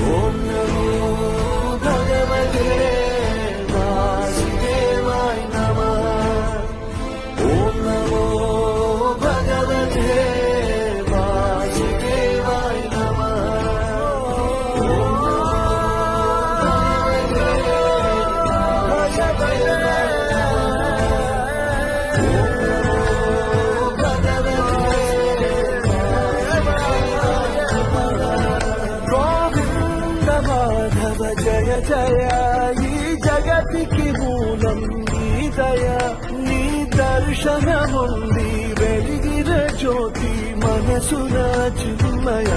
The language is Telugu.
ఓం నమో భగవతే వాసుదేవాయ నమః. ఓం నమో భగవతే వాసుదేవాయ నమః. ఓం గోవింద మాధవ జయ జయ. ఈ జగతికి మూలం నీ దయ. నీ దర్శనముంది వెలిగిన జ్యోతి మనసున చిన్మయ.